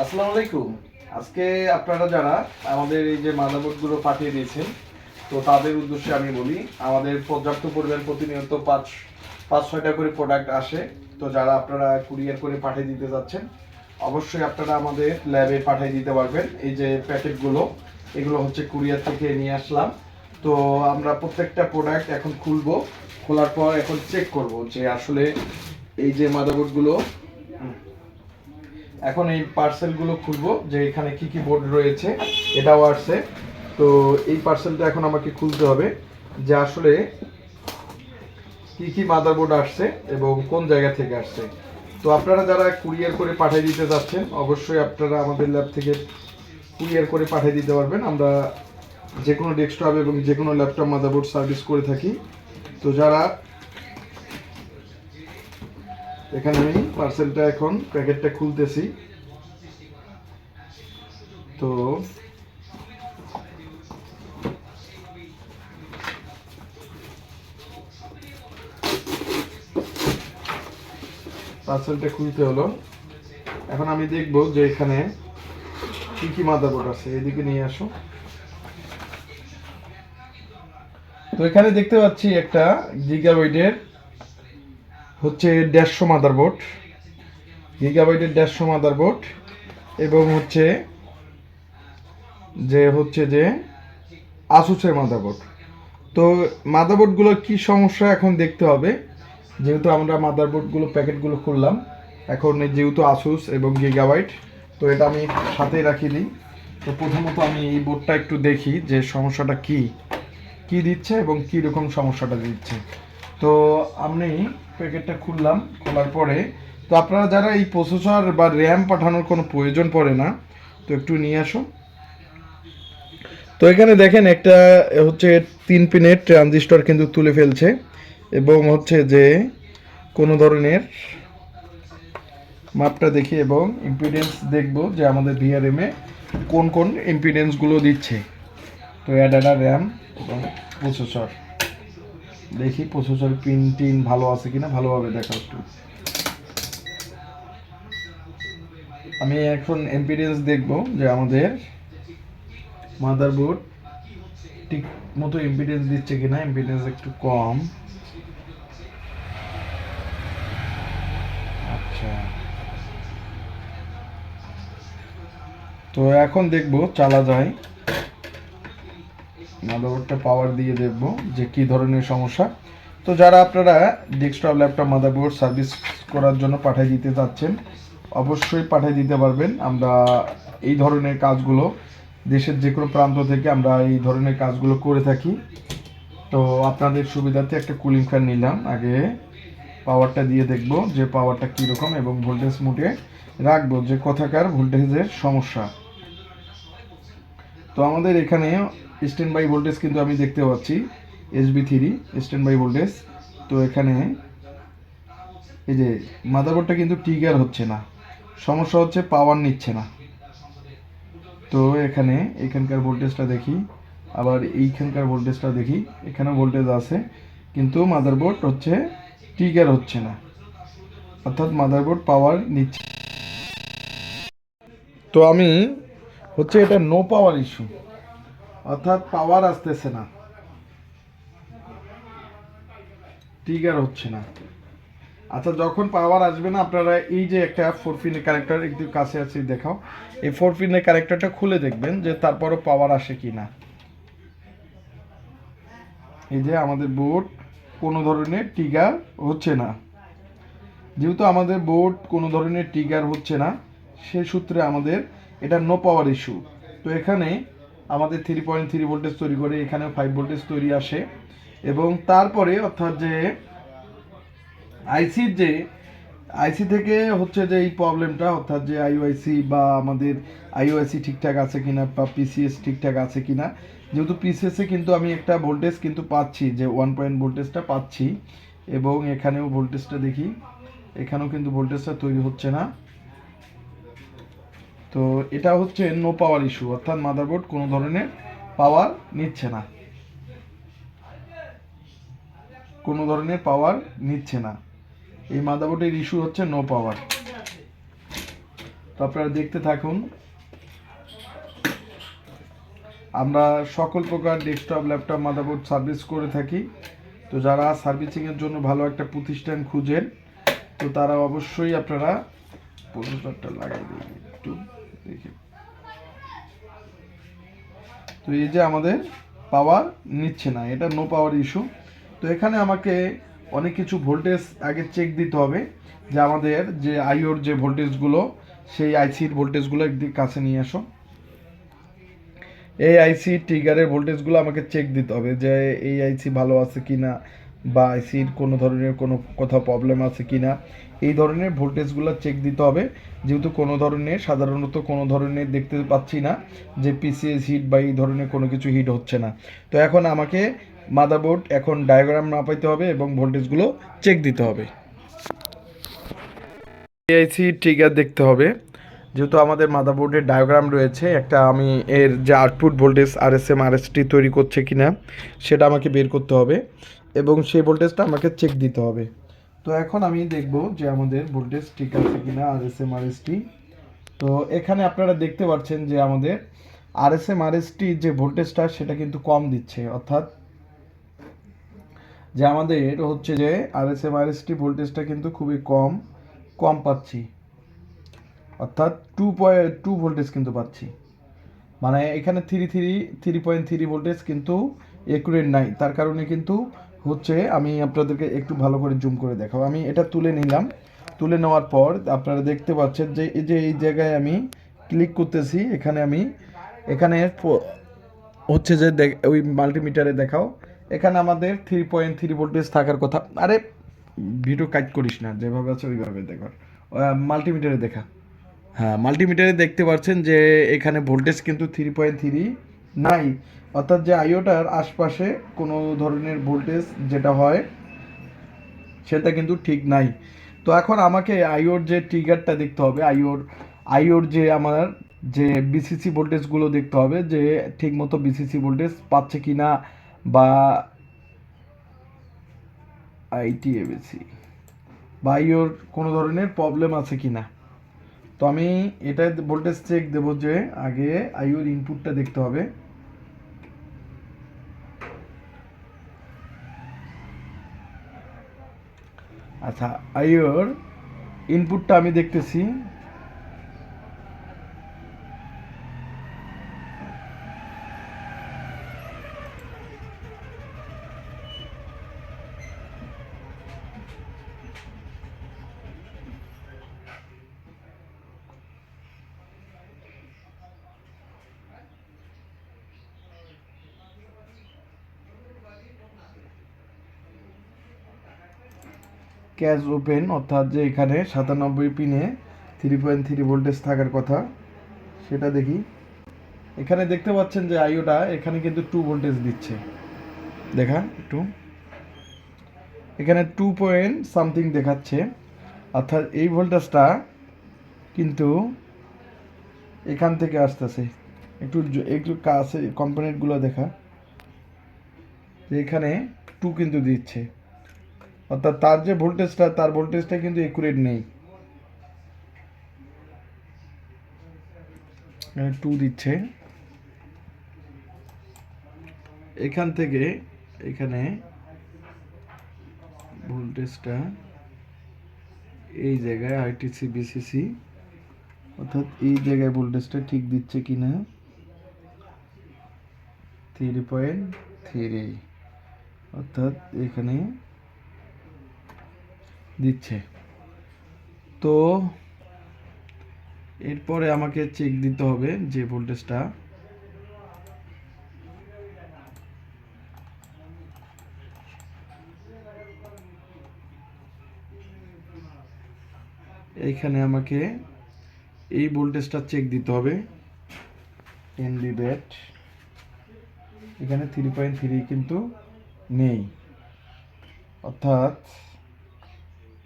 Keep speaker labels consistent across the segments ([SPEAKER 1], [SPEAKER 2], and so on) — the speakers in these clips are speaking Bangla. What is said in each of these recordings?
[SPEAKER 1] আসসালামু আলাইকুম। আজকে আপনারা যারা আমাদের এই যে মাদারবোর্ডগুলো পাঠিয়ে দিয়েছেন, তো তাদের উদ্দেশ্যে আমি বলি, আমাদের পর্যাপ্ত পরিমাণ প্রতিনিয়ত পাঁচ ছয়টা করে প্রোডাক্ট আসে। তো যারা আপনারা কুরিয়ার করে পাঠিয়ে দিতে যাচ্ছেন, অবশ্যই আপনারা আমাদের ল্যাবে পাঠিয়ে দিতে পারবেন। এই যে প্যাকেটগুলো, এগুলো হচ্ছে কুরিয়ার থেকে নিয়ে আসলাম। তো আমরা প্রত্যেকটা প্রোডাক্ট এখন খুলবো, খোলার পর এখন চেক করব যে আসলে এই যে মাদারবোর্ডগুলো, এখন এই পার্সেলগুলো খুলবো যে এখানে কি কি বোর্ড রয়েছে, এটাও আসছে। তো এই পার্সেলটা এখন আমাকে খুলতে হবে যে আসলে কি কি মাদারবোর্ড আসছে এবং কোন জায়গা থেকে আসছে। তো আপনারা যারা কুরিয়ার করে পাঠিয়ে দিতে যাচ্ছেন, অবশ্যই আপনারা আমাদের ল্যাব থেকে কুরিয়ার করে পাঠিয়ে দিতে পারবেন। আমরা যে কোনো ডেস্কটপ এবং যে কোনো ল্যাপটপ মাদারবোর্ড সার্ভিস করে থাকি। তো যারা এখানে আমি পার্সেলটা এখন প্যাকেটটা খুলতেছি। তো পার্সেলটা খুলতে হলো। এখন আমি দেখব যে এখানে কি কি মাদারবোর্ড আছে। এদিকে নিয়ে আসো। তো এখানে দেখতে পাচ্ছি একটা গিগাবাইটের হচ্ছে 150 মাদারবোর্ড, গিগাবাইটের 150 মাদারবোর্ড, এবং হচ্ছে যে আসুসের মাদারবোর্ড। তো মাদারবোর্ডগুলোর কি সমস্যা এখন দেখতে হবে, যেহেতু আমরা মাদারবোর্ডগুলো প্যাকেটগুলো খুললাম। এখন যেহেতু আসুস এবং গিগাবাইট, তো এটা আমি সাথেই রাখি দিই। তো প্রথমত আমি এই বোর্ডটা একটু দেখি যে সমস্যাটা কি দিচ্ছে এবং কী রকম সমস্যাটা দিচ্ছে। তো আমি প্যাকেটটা খুললাম, খোলার পরে তো আপনারা যারা এই প্রসেসর বা র্যাম পাঠানোর কোনো প্রয়োজন পড়ে না, তো একটু নিয়ে আসো। তো এখানে দেখেন একটা হচ্ছে 3 পিনের ট্রানজিস্টর কিন্তু তুলে ফেলছে, এবং হচ্ছে যে কোনো ধরনের মাপটা দেখি এবং ইম্পিডেন্স দেখব যে আমাদের ভিআরএমে কোন কোন ইম্পিডেন্সগুলো দিচ্ছে। তো অ্যাডাডা র্যাম এবং প্রসেসর দেখি, প্রসেসর পিন টিন ভালো আছে কিনা, ভালোভাবে দেখা একটু। আমি এখন ইম্পিডেন্স দেখব যে আমাদের মাদারবোর্ড ঠিক মতো ইম্পিডেন্স দিচ্ছে কিনা। ইম্পিডেন্স একটু কম। আচ্ছা, তো এখন দেখব চালা যায়, মাদারবোর্ডটা পাওয়ার দিয়ে দেখব যে কি ধরনের সমস্যা। তো যারা আপনারা ডেস্কটপ ল্যাপটপ মাদারবোর্ড সার্ভিস করার জন্য পাঠিয়ে দিতে চাচ্ছেন, অবশ্যই পাঠিয়ে দিতে পারবেন। আমরা এই ধরনের কাজগুলো দেশের যে কোনো প্রান্ত থেকে আমরা এই ধরনের কাজগুলো করে থাকি। তো আপনাদের সুবিধার্থে একটা কুলিং ফ্যান নিলাম, আগে পাওয়ারটা দিয়ে দেখব যে পাওয়ারটা কীরকম, এবং ভোল্টেজ মোটে রাখবো যে কোথাকার ভোল্টেজের সমস্যা। তো আমাদের এখানে স্ট্যান্ড বাই ভোল্টেজ কিন্তু আমি দেখতে পাচ্ছি SB3 স্ট্যান্ড বাই ভোল্টেজ। তো এখানে এই যে মাদারবোর্ডটা কিন্তু ট্রিগার হচ্ছে না, সমস্যা হচ্ছে পাওয়ার নিচ্ছে না। তো এখানকার ভোল্টেজটা দেখি, আবার এইখানকার ভোল্টেজটা দেখি, এখানেও ভোল্টেজ আছে, কিন্তু মাদারবোর্ড হচ্ছে ট্রিগার হচ্ছে না, অর্থাৎ মাদারবোর্ড পাওয়ার নিচ্ছে। তো আমি এটা নো পাওয়ার ইস্যু, অর্থাৎ পাওয়ার আসতেছে না, ট্রিগার হচ্ছে না। আচ্ছা, যখন পাওয়ার আসবে না, আপনারা এই যে একটা 4 পিনের কানেক্টর একটু কাছে আছে দেখাও, এই 4 পিনের কানেক্টরটা খুলে দেখবেন যে তারপরও পাওয়ার আসে কি না। এই যে আমাদের বোর্ড কোনো ধরনের ট্রিগার হচ্ছে না। যেহেতু আমাদের বোর্ড কোনো ধরনের ট্রিগার হচ্ছে না, সেই সূত্রে আমাদের এটা নো পাওয়ার ইস্যু। তো এখানে আমাদের 3.3 ভোল্টেজ তৈরি করে, এখানে 5 ভোল্টেজ তৈরি আসে, এবং তারপরে অর্থাৎ যে আইসির যে আইসি থেকে যে এই প্রবলেমটা, অর্থাৎ যে আইওআইসি বা আমাদের আইওআইসি ঠিকঠাক আছে কিনা বা পিসিএস ঠিকঠাক আছে কিনা। যেহেতু পিসিএসে কিন্তু আমি একটা ভোল্টেজ কিন্তু পাচ্ছি, যে 1 ভোল্টেজটা পাচ্ছি, এবং এখানেও ভোল্টেজটা দেখি, এখানেও কিন্তু ভোল্টেজটা তৈরি হচ্ছে না। তো এটা হচ্ছে নো পাওয়ার ইস্যু, অর্থাৎ মাদারবোর্ড কোনো ধরনের পাওয়ার নিচ্ছে না, কোনো ধরনের পাওয়ার নিচ্ছে না। এই মাদারবোর্ডের ইস্যু হচ্ছে নো পাওয়ার। তো তো আপনারা দেখতে থাকুন। আমরা সকল প্রকার ডেস্কটপ ল্যাপটপ মাদারবোর্ড সার্ভিস করে থাকি। তো যারা সার্ভিসিংয়ের জন্য ভালো একটা প্রতিষ্ঠান খুঁজেন, তো তারা অবশ্যই আপনারা প্রসেসরটা লাগিয়ে দিন একটু দেখে। তো এই যে আমাদের পাওয়ার নিচ্ছে না, এটা নো পাওয়ার ইস্যু। তো এখানে আমাকে অনেক কিছু ভোল্টেজ আগে চেক দিতে হবে, যে আমাদের যে আইওর যে ভোল্টেজগুলো, সেই আইসির ভোল্টেজগুলো একদিক কাছে নিয়ে আসো। এই আইসি ট্রিগারের ভোল্টেজগুলো আমাকে চেক দিতে হবে, যে এই আইসি ভালো আছে কি না, বা আইসির কোনো ধরনের কোনো কোথাও প্রবলেম আছে কি না, এই ধরনের ভোল্টেজগুলো চেক দিতে হবে। যেহেতু সাধারণত কোনো ধরনের দেখতে পাচ্ছি না যে পিসিএস হিট বা এই ধরনের কোনো কিছু হিট হচ্ছে না। তো এখন আমাকে মাদারবোর্ড এখন ডায়াগ্রাম মাপাইতে হবে এবং ভোল্টেজগুলো চেক দিতে হবে। এআইসি ট্রিগার দেখতে হবে, যেহেতু আমাদের মাদারবোর্ডের ডায়াগ্রাম রয়েছে একটা, আমি এর যে আউটপুট ভোল্টেজ আরএসএম আরএসটি তৈরি করছে কিনা সেটা আমাকে বের করতে হবে এবং সেই ভোল্টেজটা আমাকে চেক দিতে হবে। তো এখন আমি দেখব যে আমাদের ভোল্টেজ ঠিক আছে কিনা আরএসএম আরএসটি। তো এখানে আপনারা দেখতে পাচ্ছেন যে আমাদের আরএসএম আরএসটি যে ভোল্টেজটা সেটা কিন্তু কম দিচ্ছে, অর্থাৎ যে আমাদের হচ্ছে যে আরএসএম আরএসটি ভোল্টেজটা কিন্তু খুবই কম কম পাচ্ছি, অর্থাৎ 2.2 ভোল্টেজ কিন্তু পাচ্ছি। মানে এখানে 3.3 ভোল্টেজ কিন্তু একুরেট নাই। তার কারণে কিন্তু হচ্ছে, আমি আপনাদেরকে একটু ভালো করে জুম করে দেখাবো। আমি এটা তুলে নিলাম, তুলে নেওয়ার পর আপনারা দেখতে পাচ্ছেন যে এই জায়গায় আমি ক্লিক করতেছি, এখানে হচ্ছে যে ওই মাল্টিমিটারে দেখাও, এখানে আমাদের 3.3 ভোল্টেজ থাকার কথা। আরে ভিডিও কাট করিস না, যেভাবে আছে ওইভাবে দেখো, মাল্টিমিটারে দেখা। হ্যাঁ, মাল্টিমিটারে দেখতে পাচ্ছেন যে এখানে ভোল্টেজ কিন্তু 3.3 নাই, অর্থাৎ যে আইওটার আশপাশে কোনো ধরনের ভোল্টেজ যেটা হয় সেটা কিন্তু ঠিক নাই। তো এখন আমাকে আইওর যে ট্রিগারটা দেখতে হবে, আইওর যে আমার যে বিসিসি ভোল্টেজগুলো দেখতে হবে, যে ঠিকমতো বিসিসি ভোল্টেজ পাচ্ছে কি না, বা আইটিএবিসি বা আইওর কোনো ধরনের প্রবলেম আছে কি না। তো আমি এটা ভোল্টেজ চেক দেব, যে আগে আইওর ইনপুটটা দেখতে হবে। আচ্ছা, আইওর ইনপুটটা আমি দেখতেছি। ক্যাশ ওপেন, অর্থাৎ যে এখানে 97 পিনে 3.3 ভোল্টেজ থাকার কথা, সেটা দেখি। এখানে দেখতে পাচ্ছেন যে আইওটা এখানে কিন্তু 2 ভোল্টেজ দিচ্ছে, দেখা একটু, এখানে 2 পয়েন্ট সামথিং দেখাচ্ছে, অর্থাৎ এই ভোল্টেজটা কিন্তু এখান থেকে আসতেছে। একটু একটু কাছে কম্পোনেন্টগুলো দেখা, যে এখানে 2 কিন্তু দিচ্ছে, অর্থাৎ তার ভোল্টেজটা কিন্তু একুরেট নেই, এখানে 2 দিচ্ছে। এখান থেকে এখানে ভোল্টেজটা এই জায়গায় আইটিসি বিসিসি, অর্থাৎ এই জায়গায় ভোল্টেজটা ঠিক দিচ্ছে কিনা, 3.3, অর্থাৎ এখানে দিচ্ছে। তো এরপরে আমাকে চেক দিতে হবে যে ভোল্টেজটা এইখানে আমাকে এই ভোল্টেজটা চেক দিতে হবে। এনডি ব্যাট এখানে 3.3 কিন্তু নেই, অর্থাৎ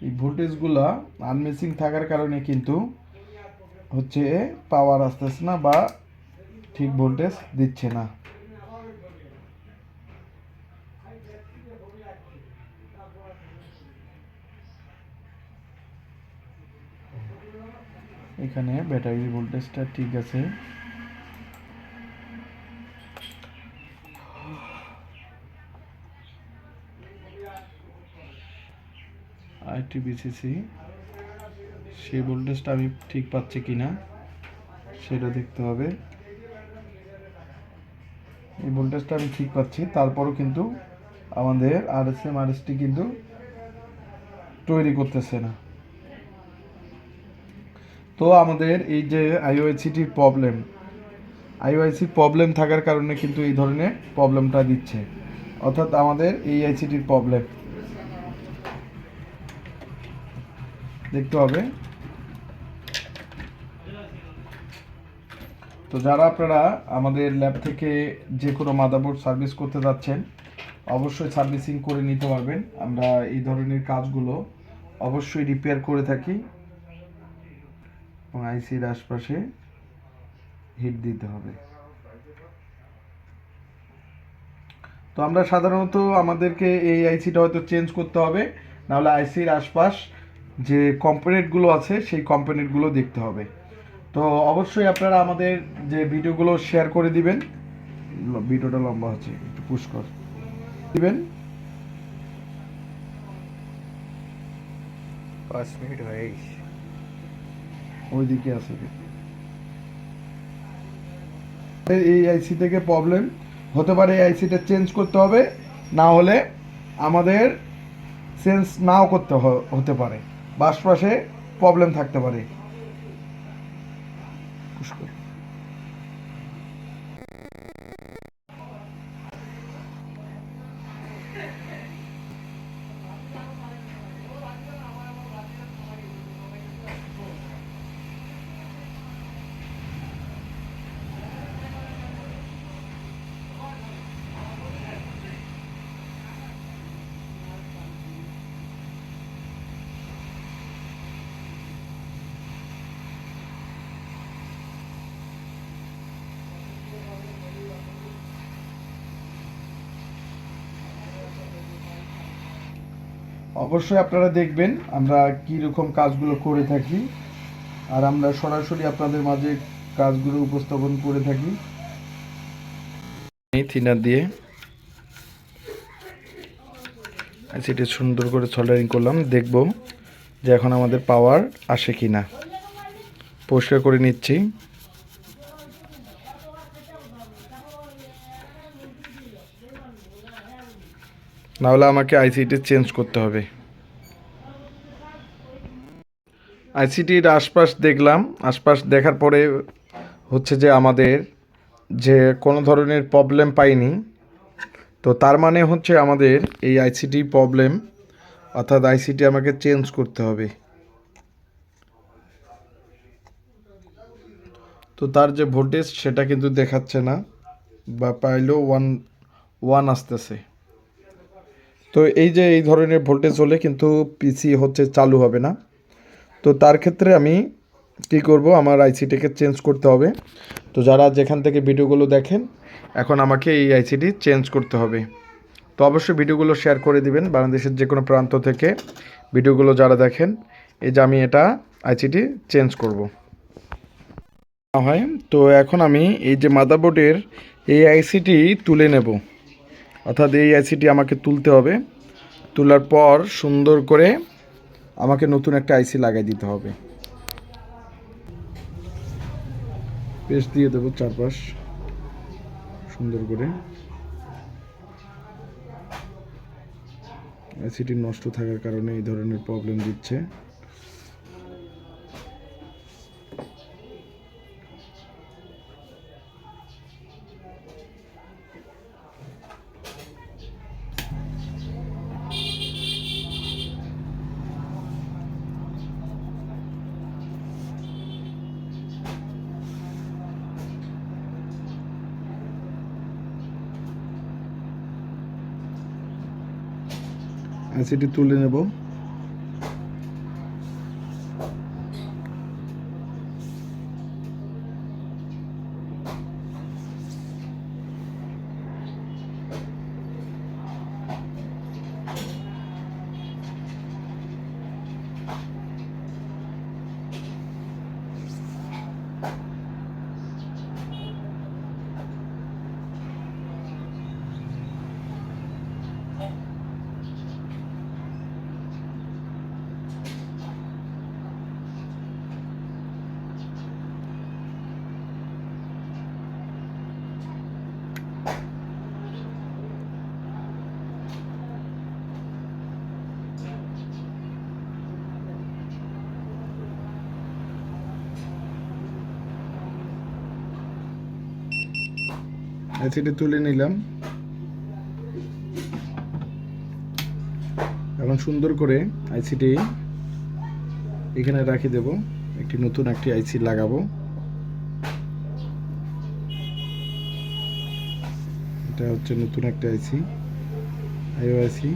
[SPEAKER 1] এই ভোল্টেজগুলা আনমিসিং থাকার কারণে কিন্তু হচ্ছে পাওয়ার আসতেছে না বা ঠিক ভোল্টেজ দিচ্ছে না। এখানে ব্যাটারির ভোল্টেজটা ঠিক আছে। ITBCC সেই ভোল্টেজটা আমি ঠিক পাচ্ছি কিনা সেটা দেখতে হবে। এই ভোল্টেজটা আমি ঠিক পাচ্ছি, তারপরও কিন্তু আমাদের RSM RST কিন্তু তৈরি করতেছে না। তো আমাদের এই যে আইওআইসিটির প্রবলেম থাকার কারণে কিন্তু এই ধরনের প্রবলেমটা দিচ্ছে, অর্থাৎ আমাদের এই আইসিটির প্রবলেম দেখতে হবে। তো যারা আপনারা আমাদের ল্যাব থেকে যে কোনো মাদারবোর্ড সার্ভিস করতে যাচ্ছেন অবশ্যই সার্ভিসিং করে নিতে পারবেন। আমরা এই ধরনের কাজগুলো অবশ্যই রিপেয়ার করে থাকি এবং আইসির আশপাশে হিট দিতে হবে। তো আমরা সাধারণত আমাদেরকে এই আইসিটা হয়তো চেঞ্জ করতে হবে, নাহলে আইসির আশপাশ যে কম্পোনেন্টগুলো আছে সেই কম্পোনেন্টগুলো দেখতে হবে। তো অবশ্যই আপনারা আমাদের যে ভিডিওগুলো শেয়ার করে দিবেন। ভিডিওটা লম্বা হচ্ছে, একটু পুশ কর দিবেন।
[SPEAKER 2] 5 মিনিট হয়ে গেছে,
[SPEAKER 1] ওইদিকে আছে। এই আইসি থেকে প্রবলেম হতে পারে, এই আইসিটা চেঞ্জ করতে হবে, না হলে আমাদের চেঞ্জ নাও করতে হতে পারে, আশপাশে প্রবলেম থাকতে পারে। অবশ্যই আপনারা দেখবেন আমরা কী রকম কাজগুলো করে থাকি, আর আমরা সরাসরি আপনাদের মাঝে কাজগুলো উপস্থাপন করে থাকি। থিনার দিয়ে সেটা সুন্দর করে সোল্ডারিং করলাম, দেখব যে এখন আমাদের পাওয়ার আসে কি না। পরিষ্কার করে নিচ্ছি। নাহলে আমাকে আইসিটি চেঞ্জ করতে হবে। আইসিটির আশপাশ দেখলাম, আশপাশ দেখার পরে হচ্ছে যে আমাদের যে কোনো ধরনের প্রবলেম পাইনি। তো তার মানে হচ্ছে আমাদের এই আইসিটি প্রবলেম, অর্থাৎ আইসিটি আমাকে চেঞ্জ করতে হবে। তো তার যে ভোল্টেজ সেটা কিন্তু দেখাচ্ছে না, বা পাইলেও ওয়ান আসতেছে। তো এই যে এই ধরনের ভোল্টেজ হলে কিন্তু পিসি হচ্ছে চালু হবে না। তো তার ক্ষেত্রে আমি কী করব, আমার আইসিটিকে চেঞ্জ করতে হবে। তো যারা যেখান থেকে ভিডিওগুলো দেখেন এখন আমাকে এই আইসিটি চেঞ্জ করতে হবে। তো অবশ্যই ভিডিওগুলো শেয়ার করে দিবেন বাংলাদেশের যে কোনো প্রান্ত থেকে ভিডিওগুলো যারা দেখেন। এই যে আমি এটা আইসিটি চেঞ্জ করব হয়। তো এখন আমি এই যে মাদারবোর্ডের এই আইসিটি তুলে নেব, অর্থাৎ এই আইসিটি আমাকে তুলতে হবে। তোলার পর সুন্দর করে আমাকে নতুন একটা আইসি লাগাই দিতে হবে। পেস্ট দিয়ে দেবো চারপাশ সুন্দর করে। আইসিটি নষ্ট থাকার কারণে এই ধরনের প্রবলেম দিচ্ছে। আইসিটি তুলে নেব। আইসিটি তুলে নিলাম। এখন সুন্দর করে আইসিটি এখানে রাখি দেব। একটি নতুন একটি আইসি লাগাবো। এটা হচ্ছে নতুন একটা আইসি, আইও আইসি।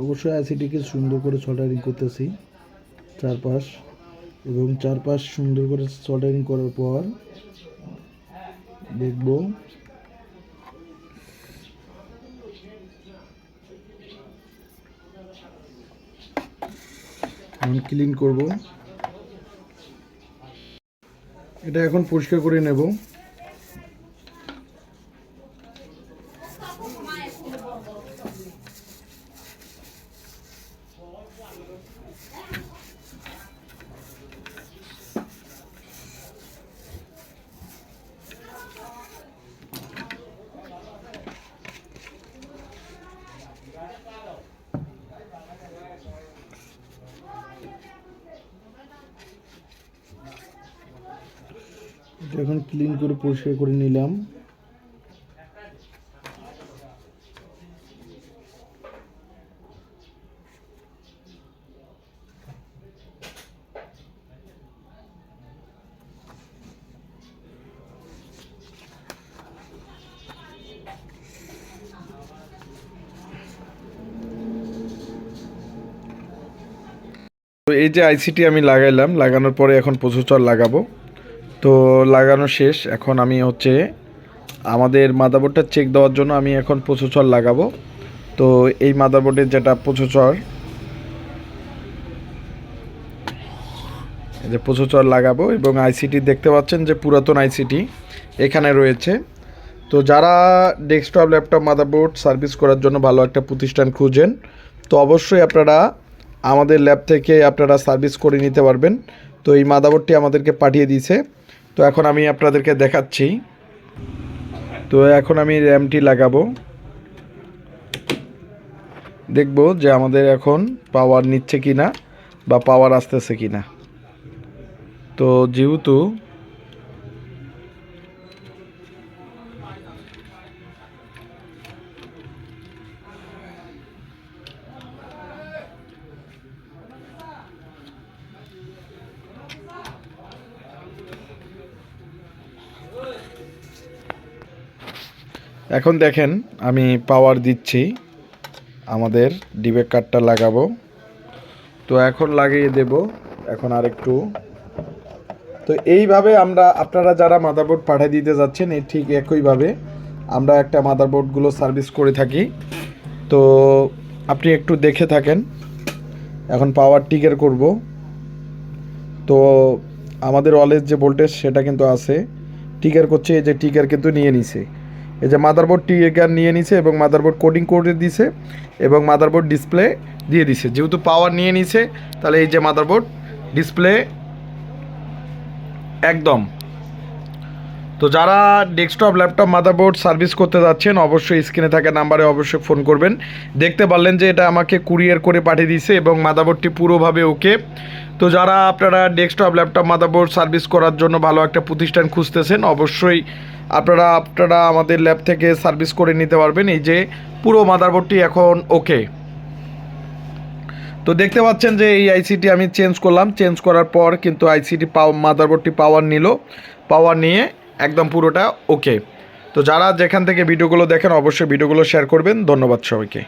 [SPEAKER 1] অবশ্যই আইসিটিকে সুন্দর করে সোল্ডারিং করতেছি চারপাশ, এবং চারপাশ সুন্দর করে সোল্ডারিং করার পর দেখব আমি ক্লিন করব। এটা এখন পরিষ্কার করে নেব। এখন ক্লিন করে পরিষ্কার করে নিলাম। এই যে আইসিটি আমি লাগাইলাম, লাগানোর পরে এখন প্রসেসর লাগাবো। তো লাগানো শেষ, এখন আমি হচ্ছে আমাদের মাদারবোর্ডটা চেক দেওয়ার জন্য আমি এখন প্রসেসর লাগাবো। তো এই মাদারবোর্ডের যেটা প্রসেসর, এই যে প্রসেসর লাগাবো এবং আইসিটি দেখতে পাচ্ছেন যে পুরাতন আইসিটি এখানে রয়েছে। তো যারা ডেস্কটপ ল্যাপটপ মাদারবোর্ড সার্ভিস করার জন্য ভালো একটা প্রতিষ্ঠান খুঁজেন, তো অবশ্যই আপনারা আমাদের ল্যাব থেকে আপনারা সার্ভিস করে নিতে পারবেন। তো এই মাদারবোর্ডটি আমাদেরকে পাঠিয়ে দিয়েছে। তো এখন আমি আপনাদেরকে দেখাচ্ছি। তো এখন আমি র্যামটি লাগাবো, দেখব যে আমাদের এখন পাওয়ার নিচ্ছে কি না বা পাওয়ার আসতেছে কি না। তো যেহেতু এখন দেখেন আমি পাওয়ার দিচ্ছি, আমাদের ডিবেক কার্ডটা লাগাবো। তো এখন লাগিয়ে দেব এখন আরেকটু। তো এইভাবে আপনারা যারা মাদারবোর্ড পাঠিয়ে দিতে যাচ্ছেন এই ঠিক একইভাবে আমরা একটা মাদারবোর্ডগুলো সার্ভিস করে থাকি। তো আপনি একটু দেখে থাকেন। এখন পাওয়ার টিকার করব। তো আমাদের অলওয়েজ যে ভোল্টেজ সেটা কিন্তু আছে, টিকার করছে। এই যে টিকার কিন্তু নিয়ে নিছে, এই যে মাদারবোর্ড টিকার নিয়ে নিছে এবং মাদারবোর্ড কোডিং করে দিছে এবং মাদারবোর্ড ডিসপ্লে দিয়ে দিছে। যেহেতু পাওয়ার নিয়ে নিছে তাহলে এই যে মাদারবোর্ড ডিসপ্লে একদম। তো যারা ডেস্কটপ ল্যাপটপ মাদারবোর্ড সার্ভিস করতে যাচ্ছেন অবশ্যই স্ক্রিনে থাকা নাম্বারে অবশ্যই ফোন করবেন। দেখতে পারলেন যে এটা আমাকে কুরিয়ার করে পাঠিয়ে দিয়েছে এবং মাদারবোর্ডটি পুরোভাবে ওকে। তো যারা আপনারা ডেস্কটপ ল্যাপটপ মাদারবোর্ড সার্ভিস করার জন্য ভালো একটা প্রতিষ্ঠান খুঁজতেছেন অবশ্যই আপনারা আমাদের ল্যাব থেকে সার্ভিস করে নিতে পারবেন। এই যে পুরো মাদারবোর্ডটি এখন ওকে। তো দেখতে পাচ্ছেন যে এই আইসিটি আমি চেঞ্জ করলাম, চেঞ্জ করার পর কিন্তু আইসিটি মাদারবোর্ডটি পাওয়ার নিল, পাওয়ার নিয়ে একদম পুরোটা ওকে। তো যারা যেখান থেকে ভিডিওগুলো দেখেন অবশ্যই ভিডিওগুলো শেয়ার করবেন। ধন্যবাদ সবাইকে।